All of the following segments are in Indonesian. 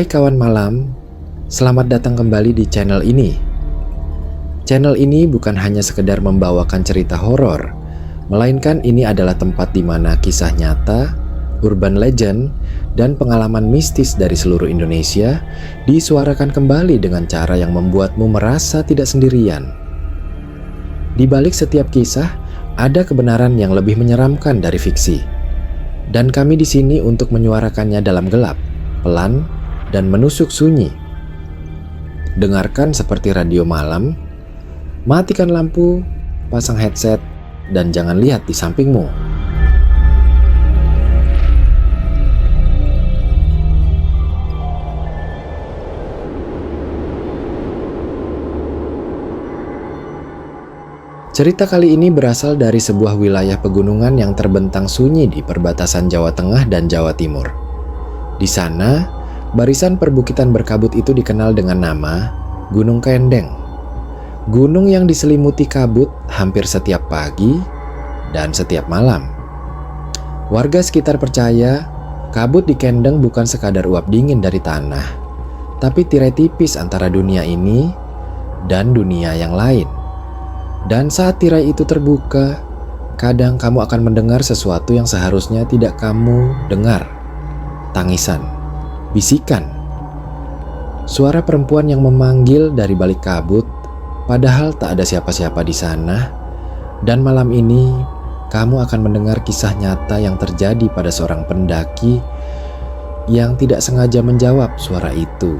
Hai kawan malam, selamat datang kembali di channel ini. Channel ini bukan hanya sekedar membawakan cerita horor, melainkan ini adalah tempat di mana kisah nyata, urban legend, dan pengalaman mistis dari seluruh Indonesia disuarakan kembali dengan cara yang membuatmu merasa tidak sendirian. Di balik setiap kisah, ada kebenaran yang lebih menyeramkan dari fiksi. Dan kami di sini untuk menyuarakannya dalam gelap, pelan, dan menusuk sunyi. Dengarkan seperti radio malam, matikan lampu, pasang headset, dan jangan lihat di sampingmu. Cerita kali ini berasal dari sebuah wilayah pegunungan yang terbentang sunyi di perbatasan Jawa Tengah dan Jawa Timur. Di sana, barisan perbukitan berkabut itu dikenal dengan nama Gunung Kendeng. Gunung yang diselimuti kabut hampir setiap pagi dan setiap malam. Warga sekitar percaya kabut di Kendeng bukan sekadar uap dingin dari tanah, tapi tirai tipis antara dunia ini dan dunia yang lain. Dan saat tirai itu terbuka, kadang kamu akan mendengar sesuatu yang seharusnya tidak kamu dengar. Tangisan, bisikan, suara perempuan yang memanggil dari balik kabut, padahal tak ada siapa-siapa di sana. Dan malam ini, kamu akan mendengar kisah nyata yang terjadi pada seorang pendaki yang tidak sengaja menjawab suara itu.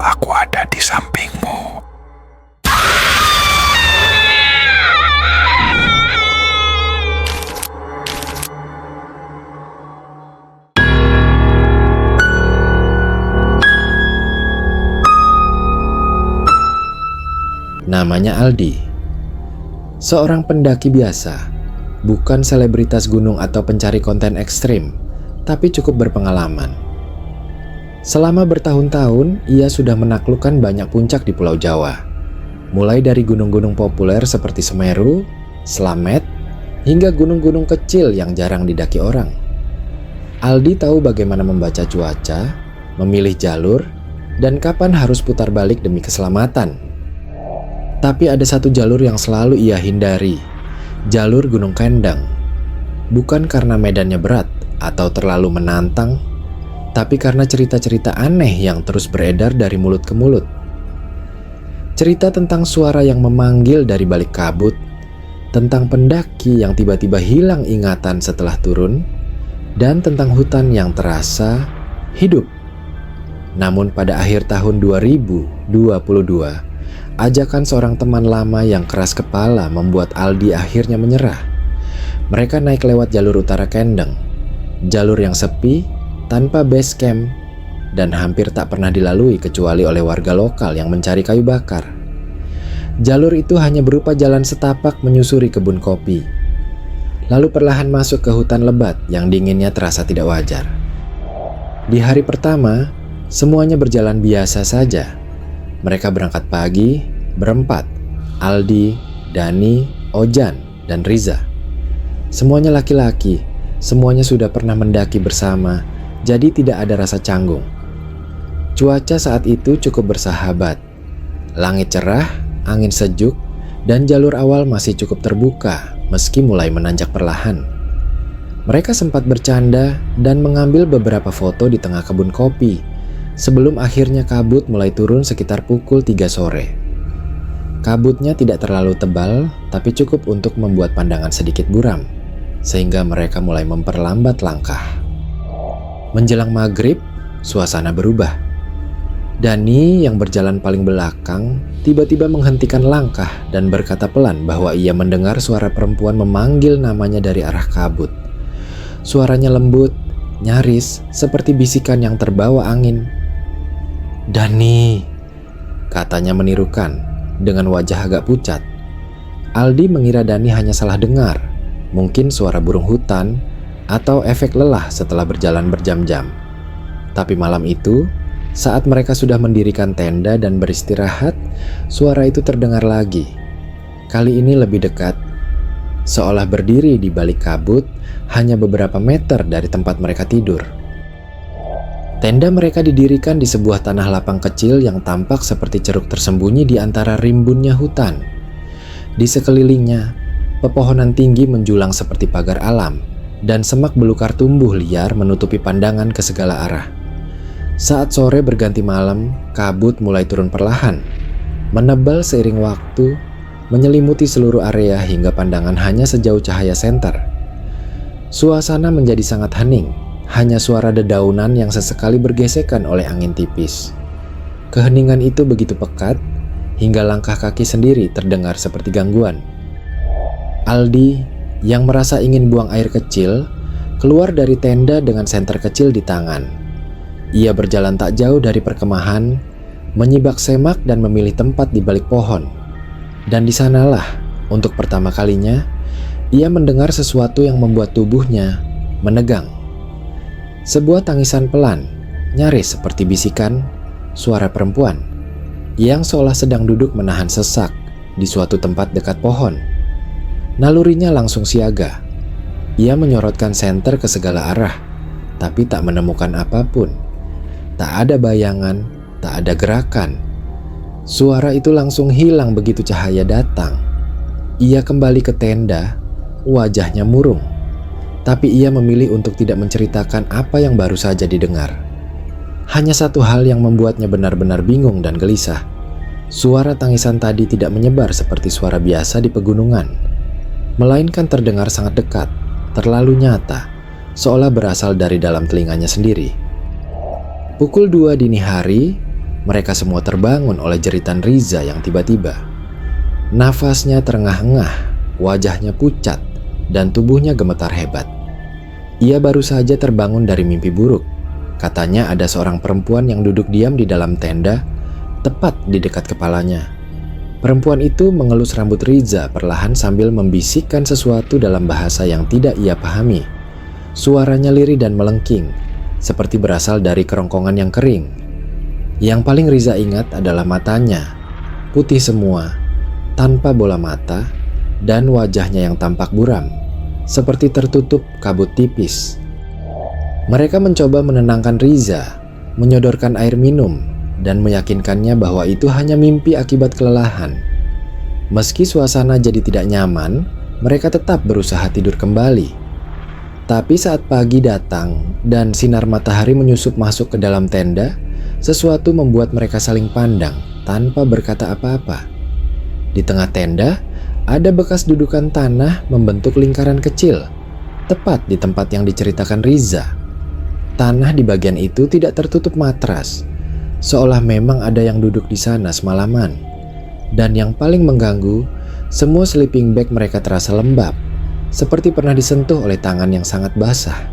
Aku ada di sampingmu. Namanya Aldi, seorang pendaki biasa, bukan selebritas gunung atau pencari konten ekstrim, tapi cukup berpengalaman. Selama bertahun-tahun, ia sudah menaklukkan banyak puncak di Pulau Jawa, mulai dari gunung-gunung populer seperti Semeru, Slamet, hingga gunung-gunung kecil yang jarang didaki orang. Aldi tahu bagaimana membaca cuaca, memilih jalur, dan kapan harus putar balik demi keselamatan. Tapi ada satu jalur yang selalu ia hindari, jalur Gunung Kendeng. Bukan karena medannya berat atau terlalu menantang, tapi karena cerita-cerita aneh yang terus beredar dari mulut ke mulut. Cerita tentang suara yang memanggil dari balik kabut, tentang pendaki yang tiba-tiba hilang ingatan setelah turun, dan tentang hutan yang terasa hidup. Namun pada akhir tahun 2022, ajakan seorang teman lama yang keras kepala membuat Aldi akhirnya menyerah. Mereka naik lewat jalur utara Kendeng, jalur yang sepi, tanpa base camp, dan hampir tak pernah dilalui kecuali oleh warga lokal yang mencari kayu bakar. Jalur itu hanya berupa jalan setapak menyusuri kebun kopi, lalu perlahan masuk ke hutan lebat yang dinginnya terasa tidak wajar. Di hari pertama, semuanya berjalan biasa saja. Mereka berangkat pagi, berempat, Aldi, Dani, Ojan, dan Riza. Semuanya laki-laki, semuanya sudah pernah mendaki bersama, jadi tidak ada rasa canggung. Cuaca saat itu cukup bersahabat. Langit cerah, angin sejuk, dan jalur awal masih cukup terbuka meski mulai menanjak perlahan. Mereka sempat bercanda dan mengambil beberapa foto di tengah kebun kopi sebelum akhirnya kabut mulai turun sekitar pukul 3 sore. Kabutnya tidak terlalu tebal, tapi cukup untuk membuat pandangan sedikit buram, sehingga mereka mulai memperlambat langkah. Menjelang maghrib, suasana berubah. Dani yang berjalan paling belakang tiba-tiba menghentikan langkah dan berkata pelan bahwa ia mendengar suara perempuan memanggil namanya dari arah kabut. Suaranya lembut, nyaris seperti bisikan yang terbawa angin. "Dani," katanya menirukan dengan wajah agak pucat. Aldi mengira Dani hanya salah dengar, mungkin suara burung hutan atau efek lelah setelah berjalan berjam-jam. Tapi malam itu, saat mereka sudah mendirikan tenda dan beristirahat, suara itu terdengar lagi. Kali ini lebih dekat, seolah berdiri di balik kabut hanya beberapa meter dari tempat mereka tidur. Tenda mereka didirikan di sebuah tanah lapang kecil yang tampak seperti ceruk tersembunyi di antara rimbunnya hutan. Di sekelilingnya, pepohonan tinggi menjulang seperti pagar alam, dan semak belukar tumbuh liar menutupi pandangan ke segala arah. Saat sore berganti malam, kabut mulai turun perlahan, menebal seiring waktu, menyelimuti seluruh area hingga pandangan hanya sejauh cahaya senter. Suasana menjadi sangat hening, hanya suara dedaunan yang sesekali bergesekan oleh angin tipis. Keheningan itu begitu pekat, hingga langkah kaki sendiri terdengar seperti gangguan. Aldi, yang merasa ingin buang air kecil, keluar dari tenda dengan senter kecil di tangan. Ia berjalan tak jauh dari perkemahan, menyibak semak dan memilih tempat di balik pohon. Dan di sanalah, untuk pertama kalinya, ia mendengar sesuatu yang membuat tubuhnya menegang. Sebuah tangisan pelan, nyaris seperti bisikan, suara perempuan, yang seolah sedang duduk menahan sesak di suatu tempat dekat pohon. Nalurinya langsung siaga. Ia menyorotkan senter ke segala arah, tapi tak menemukan apapun. Tak ada bayangan, tak ada gerakan. Suara itu langsung hilang begitu cahaya datang. Ia kembali ke tenda, wajahnya murung. Tapi ia memilih untuk tidak menceritakan apa yang baru saja didengar. Hanya satu hal yang membuatnya benar-benar bingung dan gelisah. Suara tangisan tadi tidak menyebar seperti suara biasa di pegunungan, melainkan terdengar sangat dekat, terlalu nyata, seolah berasal dari dalam telinganya sendiri. Pukul 2 dini hari, mereka semua terbangun oleh jeritan Riza yang tiba-tiba. Nafasnya terengah-engah, wajahnya pucat, dan tubuhnya gemetar hebat. Ia baru saja terbangun dari mimpi buruk. Katanya ada seorang perempuan yang duduk diam di dalam tenda, tepat di dekat kepalanya. Perempuan itu mengelus rambut Riza perlahan sambil membisikkan sesuatu dalam bahasa yang tidak ia pahami. Suaranya lirih dan melengking, seperti berasal dari kerongkongan yang kering. Yang paling Riza ingat adalah matanya, putih semua, tanpa bola mata, dan wajahnya yang tampak buram, seperti tertutup kabut tipis. Mereka mencoba menenangkan Riza, menyodorkan air minum, dan meyakinkannya bahwa itu hanya mimpi akibat kelelahan. Meski suasana jadi tidak nyaman, mereka tetap berusaha tidur kembali. Tapi saat pagi datang dan sinar matahari menyusup masuk ke dalam tenda, sesuatu membuat mereka saling pandang tanpa berkata apa-apa. Di tengah tenda, ada bekas dudukan tanah membentuk lingkaran kecil, tepat di tempat yang diceritakan Riza. Tanah di bagian itu tidak tertutup matras, seolah memang ada yang duduk di sana semalaman. Dan yang paling mengganggu, semua sleeping bag mereka terasa lembab, seperti pernah disentuh oleh tangan yang sangat basah.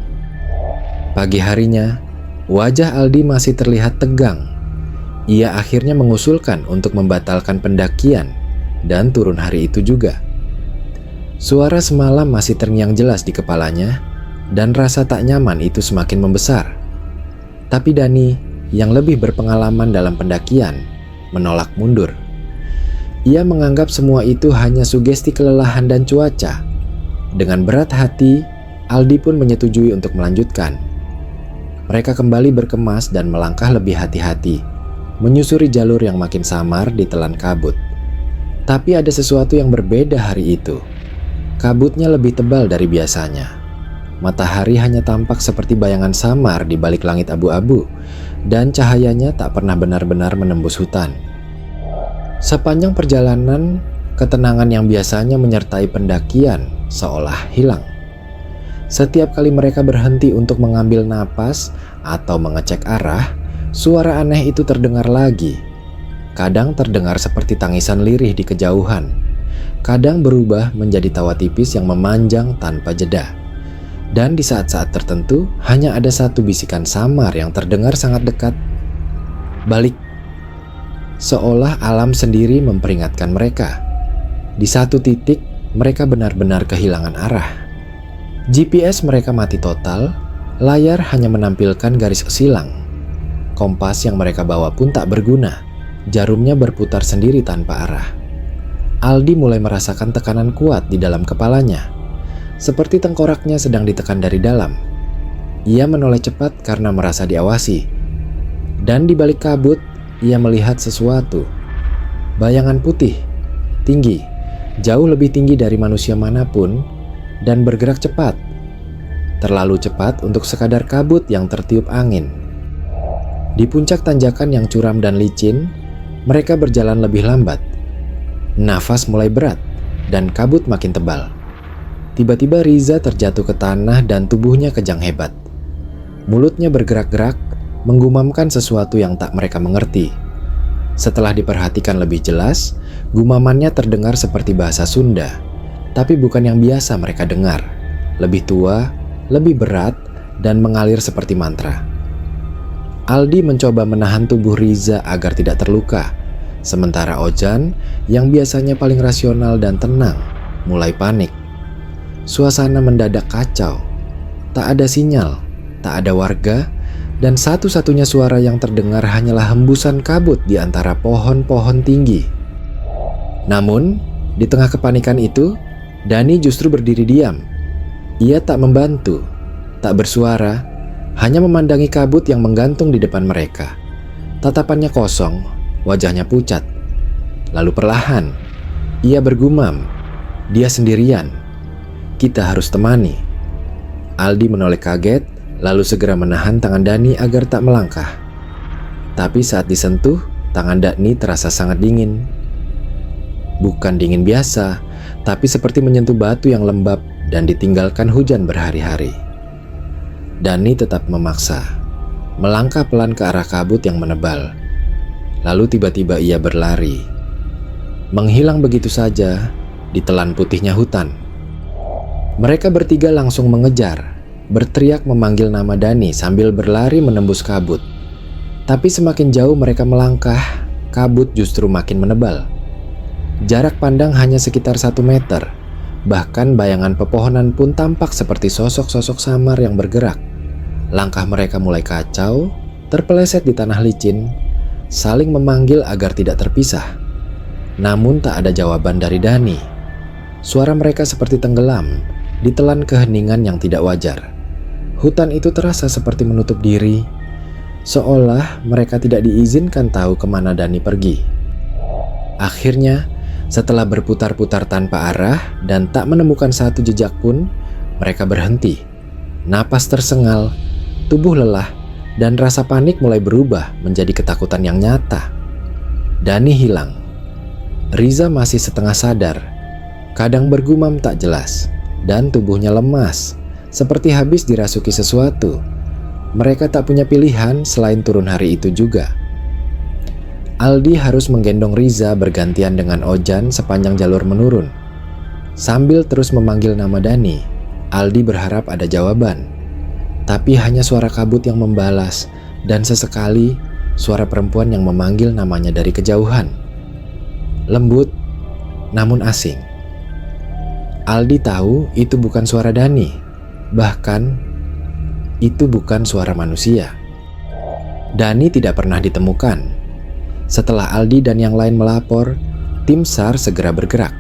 Pagi harinya, wajah Aldi masih terlihat tegang. Ia akhirnya mengusulkan untuk membatalkan pendakian dan turun hari itu juga. Suara semalam masih terngiang jelas di kepalanya, dan rasa tak nyaman itu semakin membesar. Tapi Dani, yang lebih berpengalaman dalam pendakian, menolak mundur. Ia menganggap semua itu hanya sugesti kelelahan dan cuaca. Dengan berat hati, Aldi pun menyetujui untuk melanjutkan. Mereka kembali berkemas dan melangkah lebih hati-hati, menyusuri jalur yang makin samar di telan kabut. Tapi ada sesuatu yang berbeda hari itu. Kabutnya lebih tebal dari biasanya. Matahari hanya tampak seperti bayangan samar di balik langit abu-abu, dan cahayanya tak pernah benar-benar menembus hutan. Sepanjang perjalanan, ketenangan yang biasanya menyertai pendakian seolah hilang. Setiap kali mereka berhenti untuk mengambil napas atau mengecek arah, suara aneh itu terdengar lagi. Kadang terdengar seperti tangisan lirih di kejauhan, kadang berubah menjadi tawa tipis yang memanjang tanpa jeda. Dan di saat-saat tertentu hanya ada satu bisikan samar yang terdengar sangat dekat. balik. Seolah alam sendiri memperingatkan mereka. Di satu titik, mereka benar-benar kehilangan arah. GPS mereka mati total, layar hanya menampilkan garis silang. Kompas yang mereka bawa pun tak berguna, jarumnya berputar sendiri tanpa arah. Aldi mulai merasakan tekanan kuat di dalam kepalanya, seperti tengkoraknya sedang ditekan dari dalam. Ia menoleh cepat karena merasa diawasi. Dan di balik kabut, ia melihat sesuatu. Bayangan putih, tinggi, jauh lebih tinggi dari manusia manapun, dan bergerak cepat. Terlalu cepat untuk sekadar kabut yang tertiup angin. Di puncak tanjakan yang curam dan licin, mereka berjalan lebih lambat. Nafas mulai berat, dan kabut makin tebal. Tiba-tiba Riza terjatuh ke tanah dan tubuhnya kejang hebat. Mulutnya bergerak-gerak, menggumamkan sesuatu yang tak mereka mengerti. Setelah diperhatikan lebih jelas, gumamannya terdengar seperti bahasa Sunda, tapi bukan yang biasa mereka dengar. Lebih tua, lebih berat, dan mengalir seperti mantra. Aldi mencoba menahan tubuh Riza agar tidak terluka, sementara Ojan, yang biasanya paling rasional dan tenang, mulai panik. Suasana mendadak kacau. Tak ada sinyal, tak ada warga, dan satu-satunya suara yang terdengar hanyalah hembusan kabut di antara pohon-pohon tinggi. Namun, di tengah kepanikan itu, Dani justru berdiri diam. Ia tak membantu, tak bersuara, hanya memandangi kabut yang menggantung di depan mereka. Tatapannya kosong, wajahnya pucat. Lalu perlahan, ia bergumam, dia sendirian. Kita harus temani. Aldi menoleh kaget, lalu segera menahan tangan Dani agar tak melangkah. Tapi saat disentuh, tangan Dani terasa sangat dingin. Bukan dingin biasa, tapi seperti menyentuh batu yang lembab dan ditinggalkan hujan berhari-hari. Dani tetap memaksa, melangkah pelan ke arah kabut yang menebal. Lalu tiba-tiba ia berlari. Menghilang begitu saja di telan putihnya hutan. Mereka bertiga langsung mengejar, berteriak memanggil nama Dani sambil berlari menembus kabut. Tapi semakin jauh mereka melangkah, kabut justru makin menebal. Jarak pandang hanya sekitar 1 meter. Bahkan bayangan pepohonan pun tampak seperti sosok-sosok samar yang bergerak. Langkah mereka mulai kacau, terpeleset di tanah licin, saling memanggil agar tidak terpisah. Namun tak ada jawaban dari Dani. Suara mereka seperti tenggelam, ditelan keheningan yang tidak wajar. Hutan itu terasa seperti menutup diri, seolah mereka tidak diizinkan tahu kemana Dani pergi. Akhirnya, setelah berputar-putar tanpa arah dan tak menemukan satu jejak pun, mereka berhenti. Napas tersengal, tubuh lelah, dan rasa panik mulai berubah menjadi ketakutan yang nyata. Dani hilang. Riza masih setengah sadar, kadang bergumam tak jelas, dan tubuhnya lemas, seperti habis dirasuki sesuatu. Mereka tak punya pilihan selain turun hari itu juga. Aldi harus menggendong Riza bergantian dengan Ojan sepanjang jalur menurun. Sambil terus memanggil nama Dani, Aldi berharap ada jawaban. Tapi hanya suara kabut yang membalas, dan sesekali suara perempuan yang memanggil namanya dari kejauhan. Lembut, namun asing. Aldi tahu itu bukan suara Dani, bahkan itu bukan suara manusia. Dani tidak pernah ditemukan. Setelah Aldi dan yang lain melapor, tim SAR segera bergerak.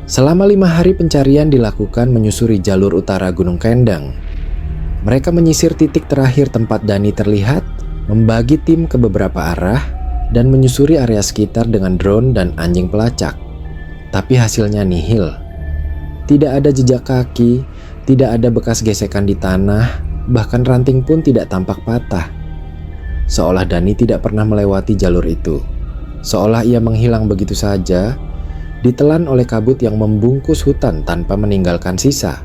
Selama 5 hari pencarian dilakukan menyusuri jalur utara Gunung Kendeng. Mereka menyisir titik terakhir tempat Dani terlihat, membagi tim ke beberapa arah, dan menyusuri area sekitar dengan drone dan anjing pelacak. Tapi hasilnya nihil. Tidak ada jejak kaki, tidak ada bekas gesekan di tanah, bahkan ranting pun tidak tampak patah. Seolah Dani tidak pernah melewati jalur itu. Seolah ia menghilang begitu saja, ditelan oleh kabut yang membungkus hutan tanpa meninggalkan sisa.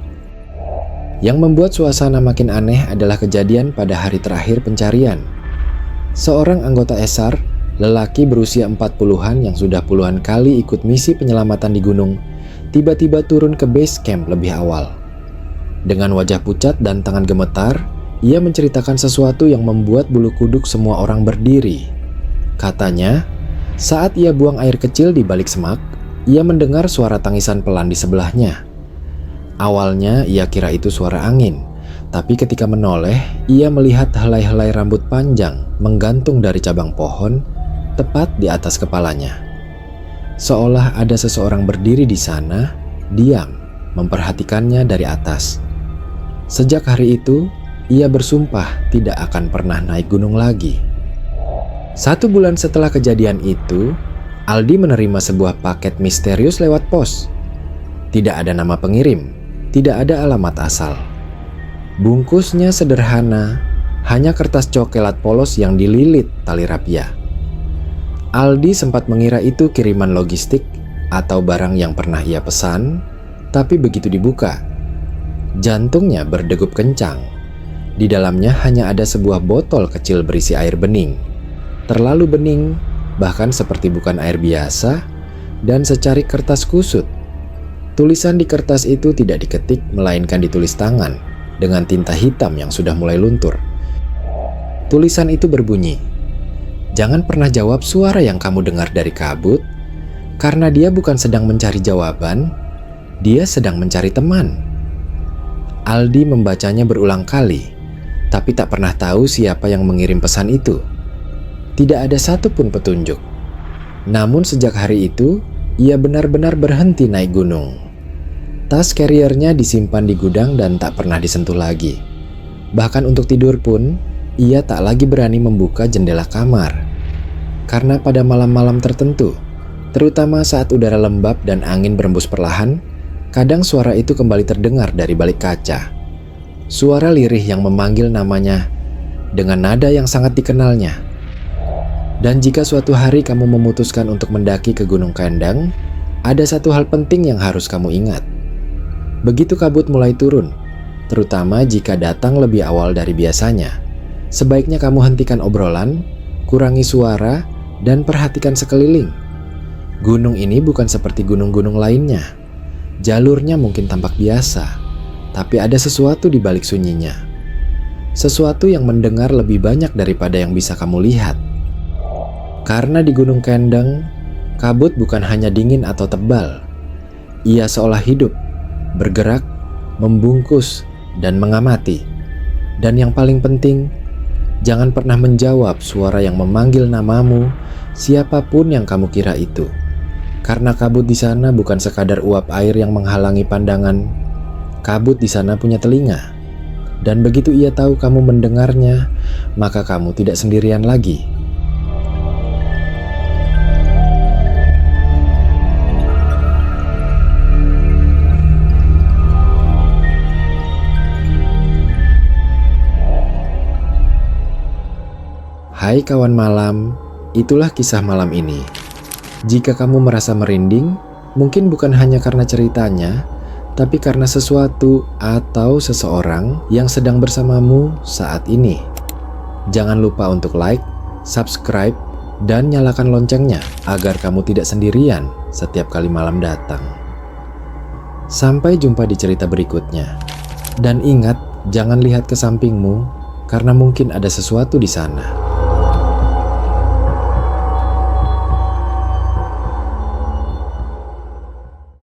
Yang membuat suasana makin aneh adalah kejadian pada hari terakhir pencarian. Seorang anggota SAR, lelaki berusia 40-an yang sudah puluhan kali ikut misi penyelamatan di gunung, tiba-tiba turun ke base camp lebih awal. Dengan wajah pucat dan tangan gemetar, ia menceritakan sesuatu yang membuat bulu kuduk semua orang berdiri. Katanya, saat ia buang air kecil di balik semak, ia mendengar suara tangisan pelan di sebelahnya. Awalnya ia kira itu suara angin, tapi ketika menoleh, ia melihat helai-helai rambut panjang menggantung dari cabang pohon tepat di atas kepalanya. Seolah ada seseorang berdiri di sana, diam, memperhatikannya dari atas. Sejak hari itu, ia bersumpah tidak akan pernah naik gunung lagi. 1 bulan setelah kejadian itu, Aldi menerima sebuah paket misterius lewat pos. Tidak ada nama pengirim, tidak ada alamat asal. Bungkusnya sederhana, hanya kertas coklat polos yang dililit tali rapia. Aldi sempat mengira itu kiriman logistik atau barang yang pernah ia pesan, tapi begitu dibuka, jantungnya berdegup kencang. Di dalamnya hanya ada sebuah botol kecil berisi air bening. Terlalu bening, bahkan seperti bukan air biasa, dan secarik kertas kusut. Tulisan di kertas itu tidak diketik, melainkan ditulis tangan dengan tinta hitam yang sudah mulai luntur. Tulisan itu berbunyi, "Jangan pernah jawab suara yang kamu dengar dari kabut, karena dia bukan sedang mencari jawaban, dia sedang mencari teman." Aldi membacanya berulang kali, tapi tak pernah tahu siapa yang mengirim pesan itu. Tidak ada satupun petunjuk. Namun sejak hari itu, ia benar-benar berhenti naik gunung. Tas carrier-nya disimpan di gudang dan tak pernah disentuh lagi. Bahkan untuk tidur pun, ia tak lagi berani membuka jendela kamar. Karena pada malam-malam tertentu, terutama saat udara lembab dan angin berembus perlahan, kadang suara itu kembali terdengar dari balik kaca. Suara lirih yang memanggil namanya dengan nada yang sangat dikenalnya. Dan jika suatu hari kamu memutuskan untuk mendaki ke Gunung Kendang, ada satu hal penting yang harus kamu ingat. Begitu kabut mulai turun, terutama jika datang lebih awal dari biasanya, sebaiknya kamu hentikan obrolan, kurangi suara, dan perhatikan sekeliling. Gunung ini bukan seperti gunung-gunung lainnya. Jalurnya mungkin tampak biasa, tapi ada sesuatu di balik sunyinya. Sesuatu yang mendengar lebih banyak daripada yang bisa kamu lihat. Karena di Gunung Kendang, kabut bukan hanya dingin atau tebal. Ia seolah hidup, bergerak, membungkus, dan mengamati. Dan yang paling penting, jangan pernah menjawab suara yang memanggil namamu, siapapun yang kamu kira itu. Karena kabut di sana bukan sekadar uap air yang menghalangi pandangan. Kabut di sana punya telinga. Dan begitu ia tahu kamu mendengarnya, maka kamu tidak sendirian lagi. Hai kawan malam, itulah kisah malam ini. Jika kamu merasa merinding, mungkin bukan hanya karena ceritanya, tapi karena sesuatu atau seseorang yang sedang bersamamu saat ini. Jangan lupa untuk like, subscribe, dan nyalakan loncengnya agar kamu tidak sendirian setiap kali malam datang. Sampai jumpa di cerita berikutnya. Dan ingat, jangan lihat ke sampingmu, karena mungkin ada sesuatu di sana.